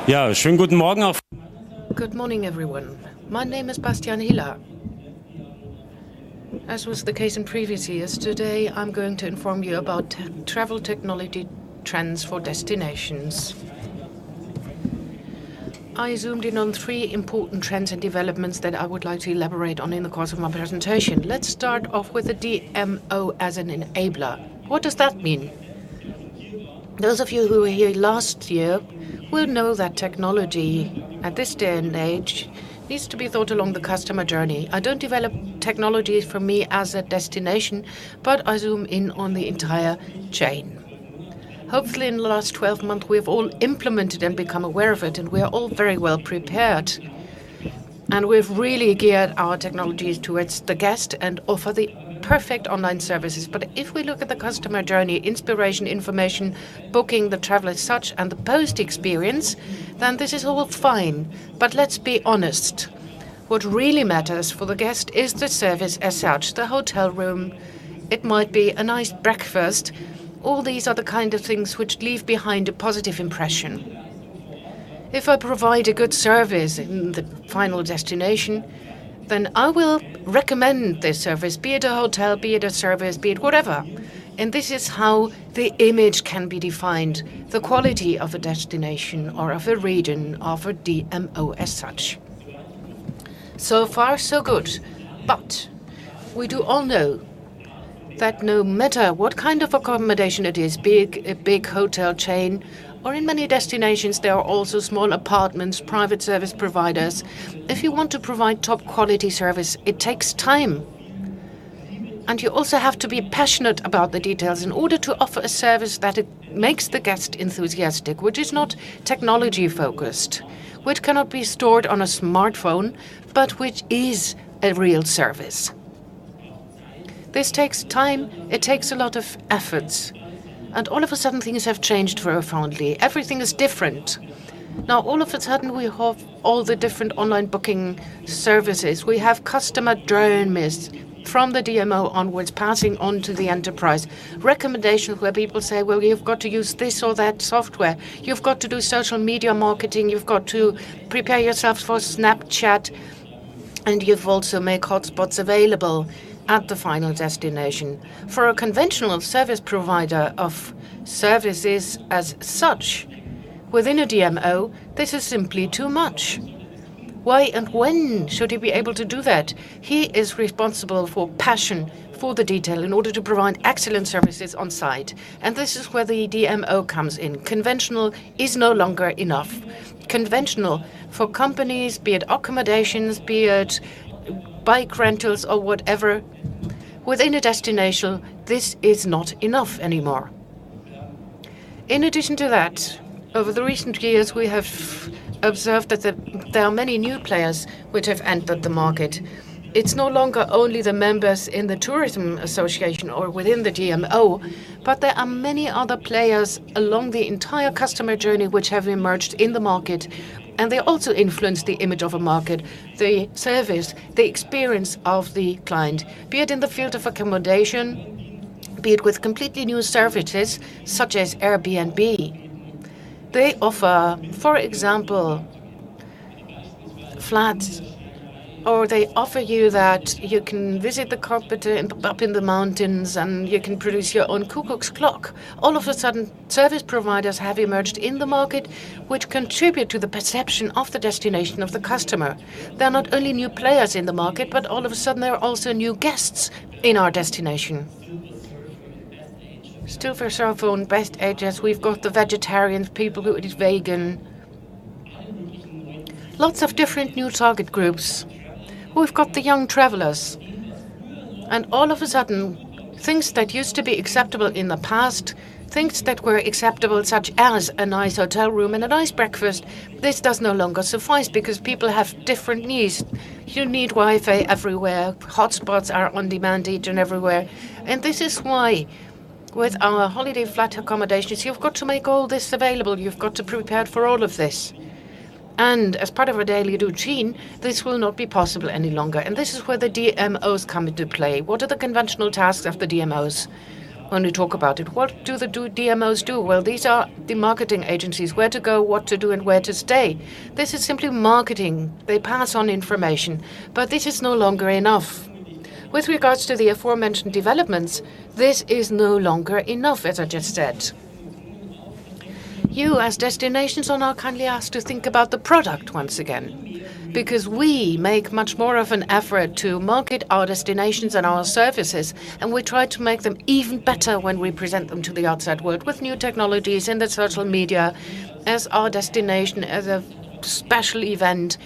Ja, schönen guten Morgen auch. Good morning, everyone. My name is Bastian. As was the case in previous years, today I'm going to inform you about travel technology trends for destinations. I zoomed in on 3 important trends and developments that I would like to elaborate on in the course of my presentation. Let's start off with the DMO as an enabler. What does that mean? Those of you who were here last year will know that technology at this day and age needs to be thought along the customer journey. I don't develop technology for me as a destination, but I zoom in on the entire chain. Hopefully in the last 12 months we've all implemented and become aware of it, and we're all very well prepared. And we've really geared our technologies towards the guest and offer the perfect online services. But if we look at the customer journey, inspiration, information, booking, the travel as such, and the post experience, then this is all fine. But let's be honest. What really matters for the guest is the service as such, the hotel room. It might be a nice breakfast. All these are the kind of things which leave behind a positive impression. If I provide a good service in the final destination, then I will recommend this service, be it a hotel, be it a service, be it whatever. And this is how the image can be defined, the quality of a destination or of a region, of a DMO as such. So far, so good. But we do all know that no matter what kind of accommodation it is, be it a big hotel chain, or in many destinations there are also small apartments, private service providers. If you want to provide top quality service, it takes time. And you also have to be passionate about the details in order to offer a service that it makes the guest enthusiastic, which is not technology focused, which cannot be stored on a smartphone, but which is a real service. This takes time, it takes a lot of efforts. And all of a sudden things have changed very profoundly. Everything is different. Now all of a sudden we have all the different online booking services. We have customer journeys from the DMO onwards, passing on to the enterprise. Recommendations where people say, well, you've got to use this or that software. You've got to do social media marketing. You've got to prepare yourself for Snapchat. And you've also made hotspots available at the final destination. For a conventional service provider of services as such, within a DMO, this is simply too much. Why and when should he be able to do that? He is responsible for passion, for the detail, in order to provide excellent services on site. And this is where the DMO comes in. Conventional is no longer enough. Conventional for companies, be it accommodations, be it bike rentals or whatever, within a destination, this is not enough anymore. In addition to that, over the recent years, we have observed that there are many new players which have entered the market. It's no longer only the members in the Tourism Association or within the DMO, but there are many other players along the entire customer journey which have emerged in the market. And they also influence the image of a market, the service, the experience of the client, be it in the field of accommodation, be it with completely new services such as Airbnb. They offer, for example, flats, or they offer you that you can visit the carpet up in the mountains and you can produce your own cuckoo's clock. All of a sudden, service providers have emerged in the market which contribute to the perception of the destination of the customer. There are not only new players in the market, but all of a sudden there are also new guests in our destination. Still for cell phone best ages, we've got the vegetarians, people who eat vegan. Lots of different new target groups. We've got the young travelers. And all of a sudden, things that used to be acceptable in the past, things that were acceptable such as a nice hotel room and a nice breakfast, this does no longer suffice because people have different needs. You need Wi-Fi everywhere. Hotspots are on demand each and everywhere. And this is why with our holiday flat accommodations, you've got to make all this available. You've got to prepare for all of this. And as part of our daily routine, this will not be possible any longer. And this is where the DMOs come into play. What are the conventional tasks of the DMOs? when we talk about it. What do the DMOs do? Well, these are the marketing agencies, where to go, what to do, and where to stay. This is simply marketing. They pass on information, but this is no longer enough. With regards to the aforementioned developments, this is no longer enough, as I just said. You, as destinations, are now kindly asked to think about the product once again, because we make much more of an effort to market our destinations and our services, and we try to make them even better when we present them to the outside world with new technologies in the social media, as our destination, as a special event,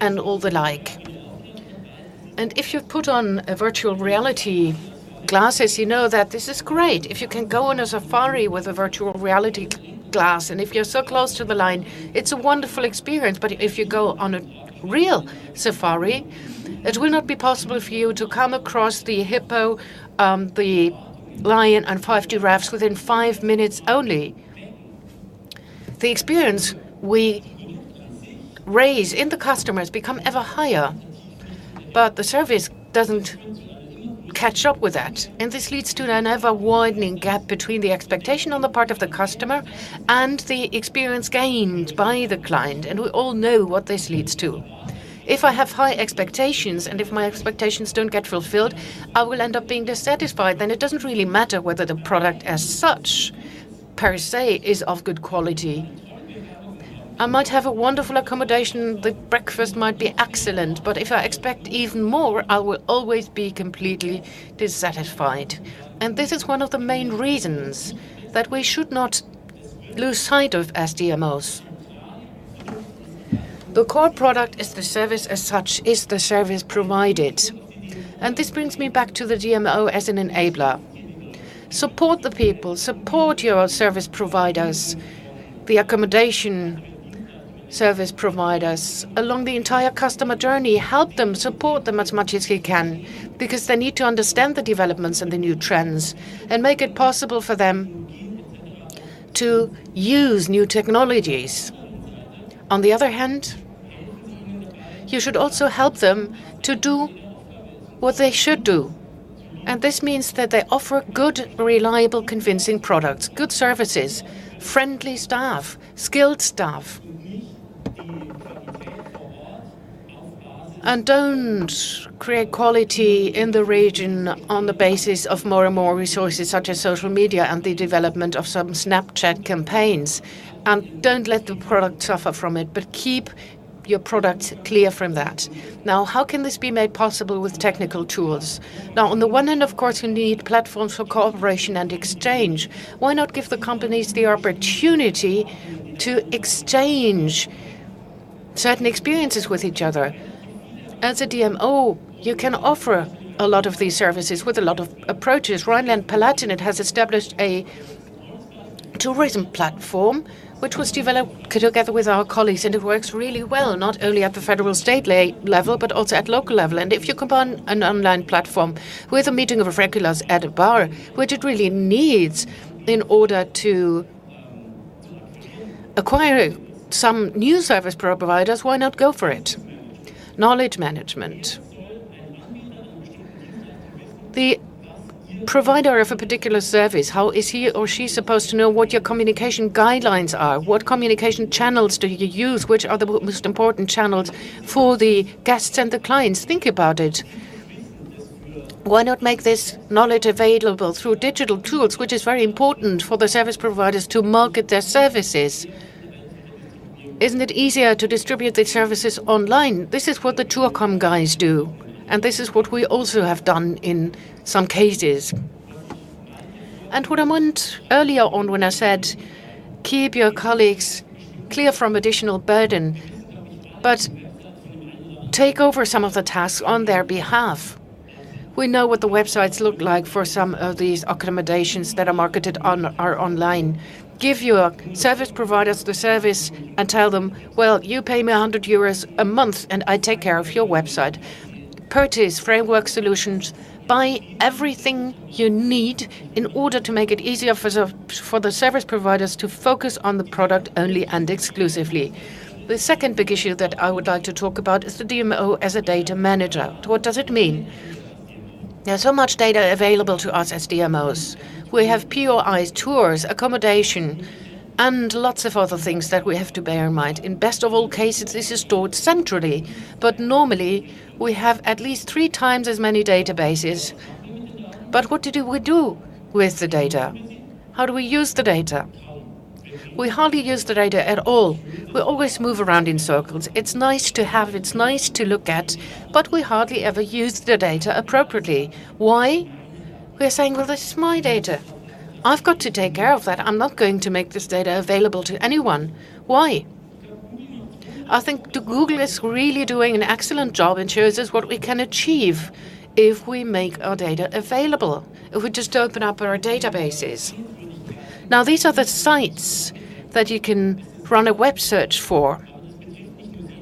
and all the like. And if you put on a virtual reality glasses, you know that this is great. If you can go on a safari with a virtual reality glass, and if you're so close to the line, it's a wonderful experience. But if you go on a real safari, it will not be possible for you to come across the hippo, the lion, and 5 giraffes within 5 minutes only. The experience we raise in the customers become ever higher, but the service doesn't catch up with that. And this leads to an ever-widening gap between the expectation on the part of the customer and the experience gained by the client. And we all know what this leads to. If I have high expectations, and if my expectations don't get fulfilled, I will end up being dissatisfied. Then it doesn't really matter whether the product as such, per se, is of good quality. I might have a wonderful accommodation, the breakfast might be excellent, but if I expect even more, I will always be completely dissatisfied. And this is one of the main reasons that we should not lose sight of as DMOs. The core product is the service as such, is the service provided. And this brings me back to the DMO as an enabler. Support the people, support your service providers, the accommodation service providers along the entire customer journey. Help them, support them as much as you can, because they need to understand the developments and the new trends and make it possible for them to use new technologies. On the other hand, you should also help them to do what they should do. And this means that they offer good, reliable, convincing products, good services, friendly staff, skilled staff. And don't create quality in the region on the basis of more and more resources such as social media and the development of some Snapchat campaigns. And don't let the product suffer from it, but keep your product clear from that. Now, how can this be made possible with technical tools? Now, on the one hand, of course, you need platforms for cooperation and exchange. Why not give the companies the opportunity to exchange certain experiences with each other? As a DMO, you can offer a lot of these services with a lot of approaches. Rhineland-Palatinate has established a tourism platform which was developed together with our colleagues, and it works really well, not only at the federal state level, but also at local level. And if you combine an online platform with a meeting of regulars at a bar, which it really needs in order to acquire some new service providers, why not go for it? Knowledge management. The provider of a particular service, how is he or she supposed to know what your communication guidelines are? What communication channels do you use? Which are the most important channels for the guests and the clients? Think about it. Why not make this knowledge available through digital tools, which is very important for the service providers to market their services? Isn't it easier to distribute the services online? This is what the Tourcom guys do. And this is what we also have done in some cases. And what I meant earlier on when I said, keep your colleagues clear from additional burden, but take over some of the tasks on their behalf. We know what the websites look like for some of these accommodations that are marketed are online. Give your service providers the service and tell them, well, you pay me €100 a month and I take care of your website. Purchase framework solutions. Buy everything you need in order to make it easier for the service providers to focus on the product only and exclusively. The second big issue that I would like to talk about is the DMO as a data manager. What does it mean? There's so much data available to us as DMOs. We have POIs, tours, accommodation, and lots of other things that we have to bear in mind. In best of all cases, this is stored centrally, but normally we have at least 3 times as many databases. But what do we do with the data? How do we use the data? We hardly use the data at all. We always move around in circles. It's nice to have, it's nice to look at, but we hardly ever use the data appropriately. Why? We're saying, well, this is my data. I've got to take care of that. I'm not going to make this data available to anyone. Why? I think Google is really doing an excellent job and shows us what we can achieve if we make our data available, if we just open up our databases. Now, these are the sites that you can run a web search for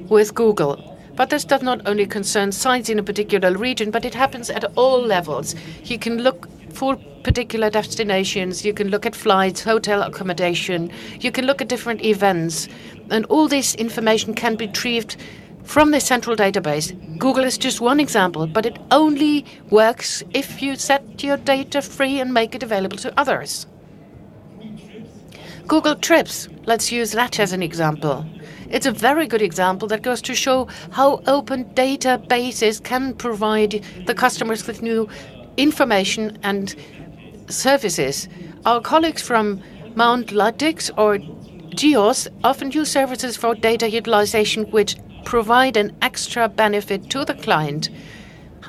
with Google. But this does not only concern sites in a particular region, but it happens at all levels. You can look for particular destinations, you can look at flights, hotel accommodation, you can look at different events, and all this information can be retrieved from the central database. Google is just one example, but it only works if you set your data free and make it available to others. Google Trips, let's use that as an example. It's a very good example that goes to show how open databases can provide the customers with new information and services. Our colleagues from Mount Lytix or GEOS often use services for data utilization which provide an extra benefit to the client.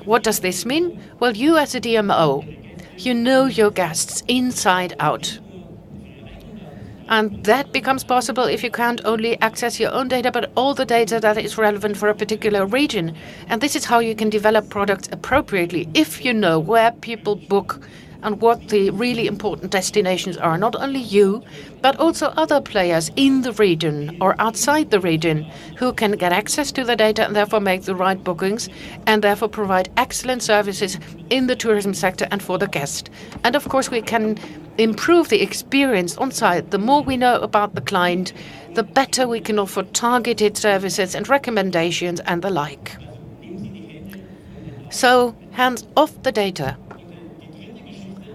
What does this mean? Well, you as a DMO, you know your guests inside out. And that becomes possible if you can't only access your own data, but all the data that is relevant for a particular region. And this is how you can develop products appropriately if you know where people book and what the really important destinations are. Not only you, but also other players in the region or outside the region who can get access to the data and therefore make the right bookings and therefore provide excellent services in the tourism sector and for the guest. And of course, we can improve the experience on site. The more we know about the client, the better we can offer targeted services and recommendations and the like. So, hands off the data.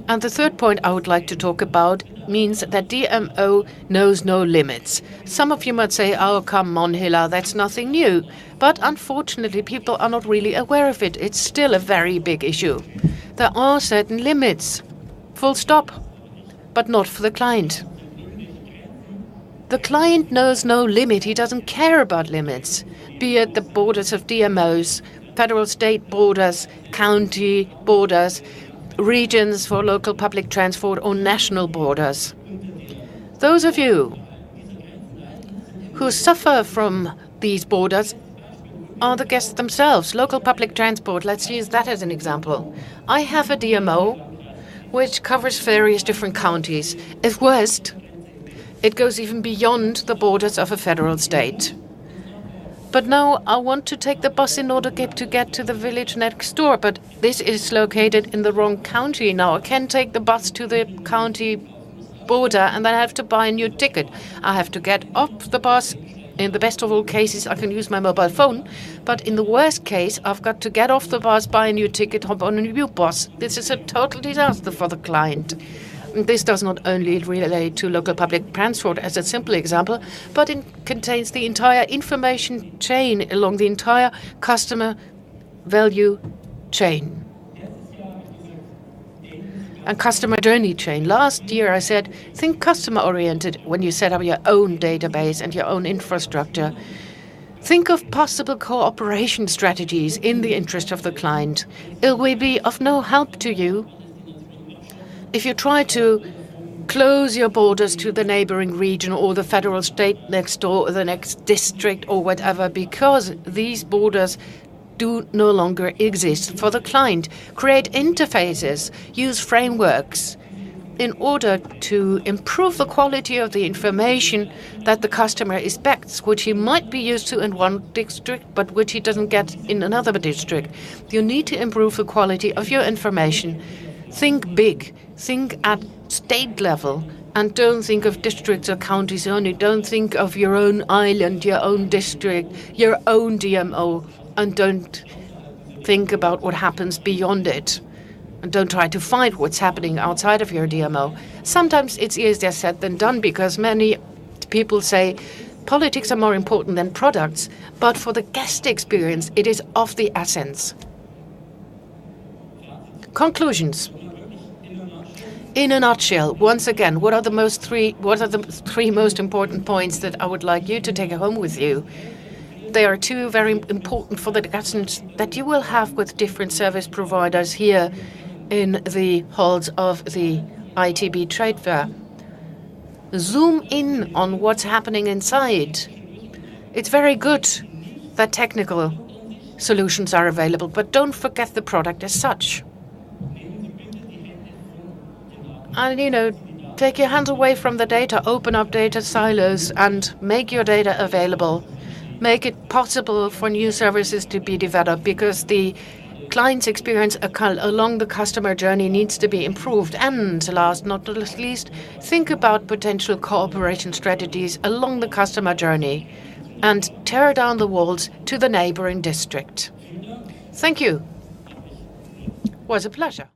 And the third point I would like to talk about means that DMO knows no limits. Some of you might say, oh, come on, Hilla, that's nothing new. But unfortunately, people are not really aware of it. It's still a very big issue. There are certain limits, full stop, but not for the client. The client knows no limit. He doesn't care about limits, be it the borders of DMOs, federal state borders, county borders, regions for local public transport or national borders. Those of you who suffer from these borders are the guests themselves. Local public transport, let's use that as an example. I have a DMO which covers various different counties. If worst, it goes even beyond the borders of a federal state. But now I want to take the bus in order to get to the village next door, but this is located in the wrong county. Now I can take the bus to the county border and then I have to buy a new ticket. I have to get off the bus. In the best of all cases, I can use my mobile phone. But in the worst case, I've got to get off the bus, buy a new ticket, hop on a new bus. This is a total disaster for the client. This does not only relate to local public transport as a simple example, but it contains the entire information chain along the entire customer value chain and customer journey chain. Last year I said, think customer-oriented when you set up your own database and your own infrastructure. Think of possible cooperation strategies in the interest of the client. It will be of no help to you if you try to close your borders to the neighboring region or the federal state next door or the next district or whatever, because these borders do no longer exist for the client. Create interfaces, use frameworks in order to improve the quality of the information that the customer expects, which he might be used to in one district, but which he doesn't get in another district. You need to improve the quality of your information. Think big. Think at state level. And don't think of districts or counties only. Don't think of your own island, your own district, your own DMO. And don't think about what happens beyond it. And don't try to find what's happening outside of your DMO. Sometimes it's easier said than done because many people say politics are more important than products, but for the guest experience, it is of the essence. Conclusions. In a nutshell, once again, what are the three most important points that I would like you to take home with you? They are two very important for the discussions that you will have with different service providers here in the halls of the ITB Trade Fair. Zoom in on what's happening inside. It's very good that technical solutions are available, but don't forget the product as such. And, take your hands away from the data, open up data silos, and make your data available. Make it possible for new services to be developed because the client's experience along the customer journey needs to be improved. And last not least, think about potential cooperation strategies along the customer journey and tear down the walls to the neighboring district. Thank you. It was a pleasure.